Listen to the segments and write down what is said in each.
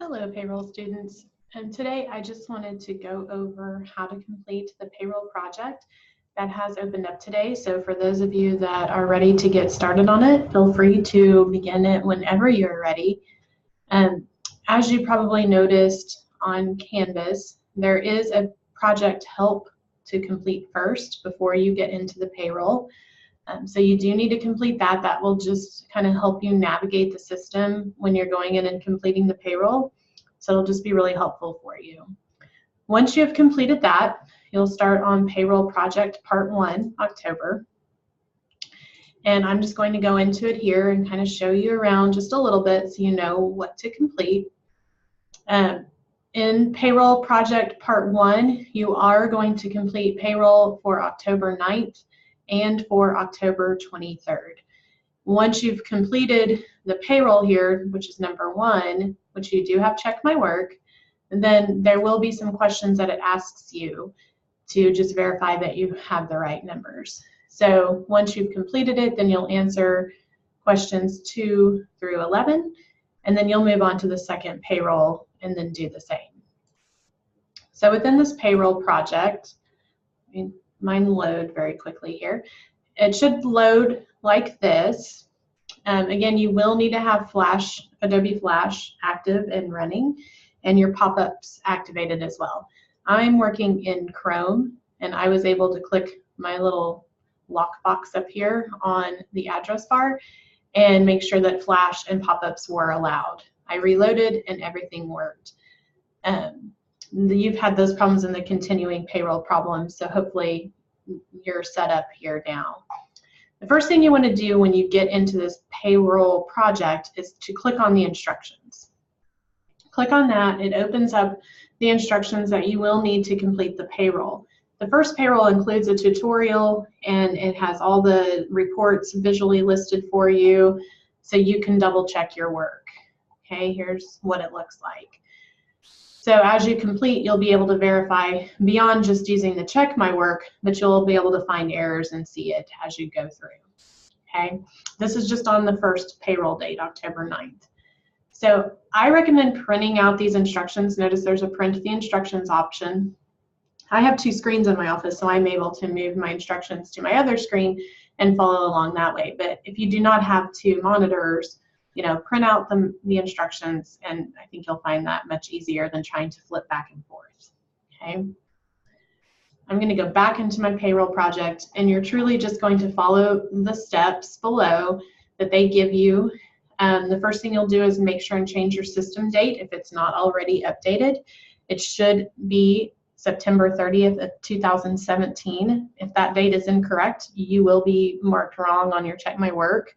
Hello, payroll students. And today I just wanted to go over how to complete the payroll project that has opened up today. So for those of you that are ready to get started on it, feel free to begin it whenever you're ready. As you probably noticed on Canvas, there is a project help to complete first before you get into the payroll. So you do need to complete that. That will just kind of help you navigate the system when you're going in and completing the payroll. So it'll just be really helpful for you. Once you have completed that, you'll start on Payroll Project Part 1, October. And I'm just going to go into it here and kind of show you around just a little bit so you know what to complete. In Payroll Project Part 1, you are going to complete payroll for October 9th and for October 23rd. Once you've completed the payroll here, which is number 1, which you do have check my work, then there will be some questions that it asks you to just verify that you have the right numbers. So once you've completed it, then you'll answer questions 2 through 11, and then you'll move on to the second payroll and then do the same. So within this payroll project, mine load very quickly here. It should load like this. Again, you will need to have Adobe Flash active and running, and your pop-ups activated as well. I'm working in Chrome, and I was able to click my little lockbox up here on the address bar and make sure that Flash and pop-ups were allowed. I reloaded and everything worked. You've had those problems in the continuing payroll problems, so hopefully you're set up here now. The first thing you want to do when you get into this payroll project is to click on the instructions. Click on that. It opens up the instructions that you will need to complete the payroll. The first payroll includes a tutorial, and it has all the reports visually listed for you so you can double check your work. Okay, here's what it looks like. So as you complete, you'll be able to verify beyond just using the check my work, but you'll be able to find errors and see it as you go through. Okay, this is just on the first payroll date, October 9th. So I recommend printing out these instructions. Notice there's a print the instructions option. I have 2 screens in my office, so I'm able to move my instructions to my other screen and follow along that way. But if you do not have 2 monitors, print out the instructions, and I think you'll find that much easier than trying to flip back and forth. Okay. I'm going to go back into my payroll project, and you're truly just going to follow the steps below that they give you. The first thing you'll do is make sure and change your system date if it's not already updated. It should be September 30th of 2017. If that date is incorrect, you will be marked wrong on your check my work.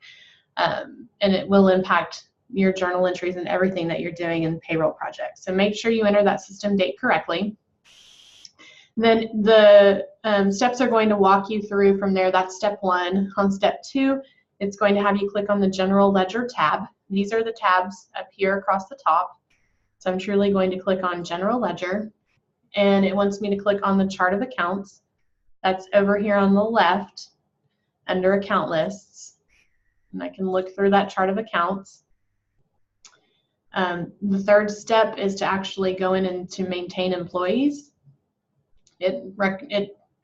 And it will impact your journal entries and everything that you're doing in the payroll project. So make sure you enter that system date correctly. Then the steps are going to walk you through from there. That's step 1. On step 2, it's going to have you click on the General Ledger tab. These are the tabs up here across the top. So I'm truly going to click on General Ledger, and it wants me to click on the Chart of Accounts. That's over here on the left under Account Lists. And I can look through that chart of accounts. The third step is to actually go in and to maintain employees. It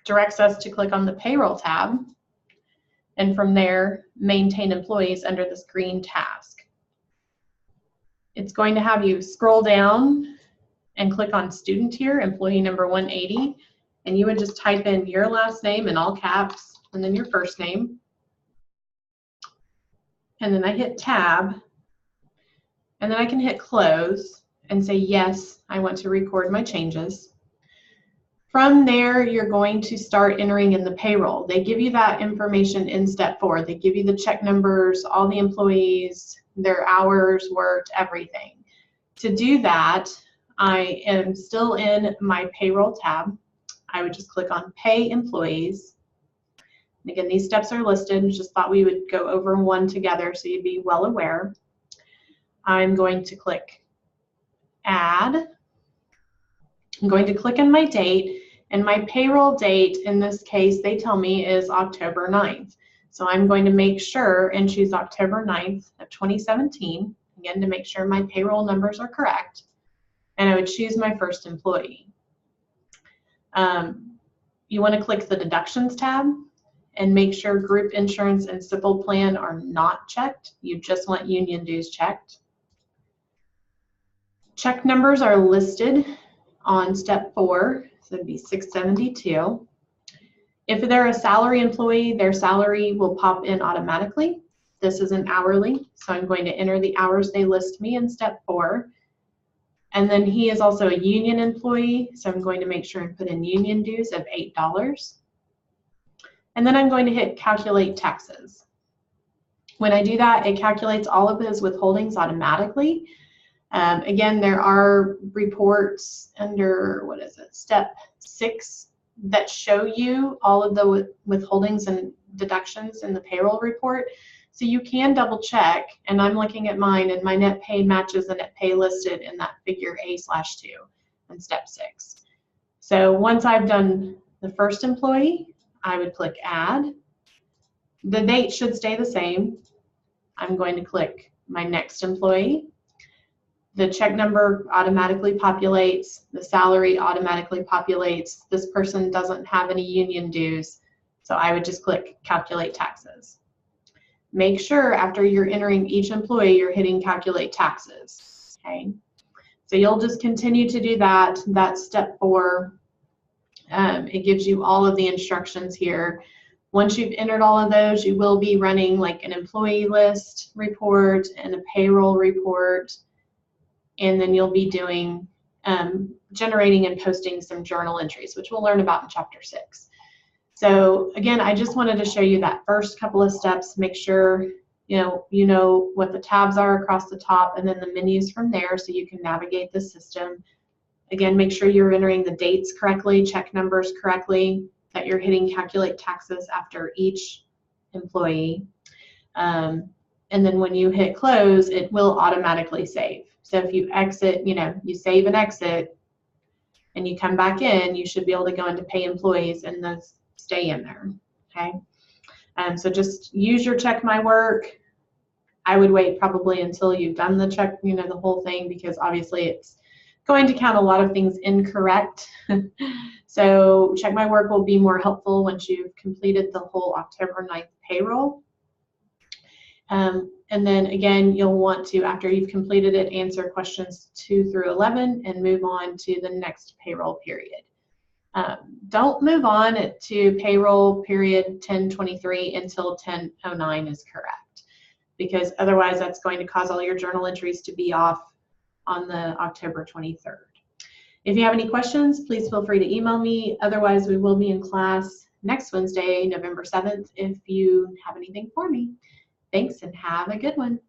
directs us to click on the payroll tab, and from there, maintain employees under this green task. It's going to have you scroll down and click on student here, employee number 180, and you would just type in your last name in all caps and then your first name. And then I hit tab, and then I can hit close and say, yes, I want to record my changes. From there, you're going to start entering in the payroll. They give you that information in step 4. They give you the check numbers, all the employees, their hours worked, everything. To do that, I am still in my payroll tab. I would just click on pay employees. And again, these steps are listed. Just thought we would go over one together so you'd be well aware. I'm going to click add. I'm going to click on my date, and my payroll date in this case, they tell me, is October 9th. So I'm going to make sure and choose October 9th of 2017, again, to make sure my payroll numbers are correct. and I would choose my first employee. You want to click the deductions tab and make sure group insurance and simple plan are not checked. You just want union dues checked. Check numbers are listed on step 4, so it'd be 672. If they're a salary employee, their salary will pop in automatically. This is an hourly, so I'm going to enter the hours they list me in step 4. And then he is also a union employee, so I'm going to make sure and put in union dues of $8. And then I'm going to hit calculate taxes. When I do that, it calculates all of his withholdings automatically. Again, there are reports under, what is it, step 6 that show you all of the withholdings and deductions in the payroll report. So you can double check, and I'm looking at mine, and my net pay matches the net pay listed in that figure A/2 in step 6. So once I've done the first employee, I would click add. The date should stay the same. I'm going to click my next employee. The check number automatically populates. The salary automatically populates. This person doesn't have any union dues, so I would just click calculate taxes. Make sure after you're entering each employee, you're hitting calculate taxes, okay? So you'll just continue to do that. That's step 4. It gives you all of the instructions here. Once you've entered all of those, you will be running like an employee list report and a payroll report, and then you'll be doing generating and posting some journal entries, which we'll learn about in chapter 6. So again, I just wanted to show you that first couple of steps. Make sure you know what the tabs are across the top, and then the menus from there, so you can navigate the system. Again, make sure you're entering the dates correctly, check numbers correctly, that you're hitting calculate taxes after each employee. And then when you hit close, it will automatically save. So if you exit, you save and exit, and you come back in, you should be able to go into pay employees and those stay in there, okay? So just use your check my work. I would wait probably until you've done the check, the whole thing, because obviously it's going to count a lot of things incorrect. So check my work will be more helpful once you've completed the whole October 9th payroll. And then again, you'll want to, after you've completed it, answer questions 2 through 11 and move on to the next payroll period. Don't move on to payroll period 1023 until 1009 is correct, because otherwise that's going to cause all your journal entries to be off on the October 23rd. If you have any questions, please feel free to email me. Otherwise, we will be in class next Wednesday, November 7th, if you have anything for me. Thanks, and have a good one.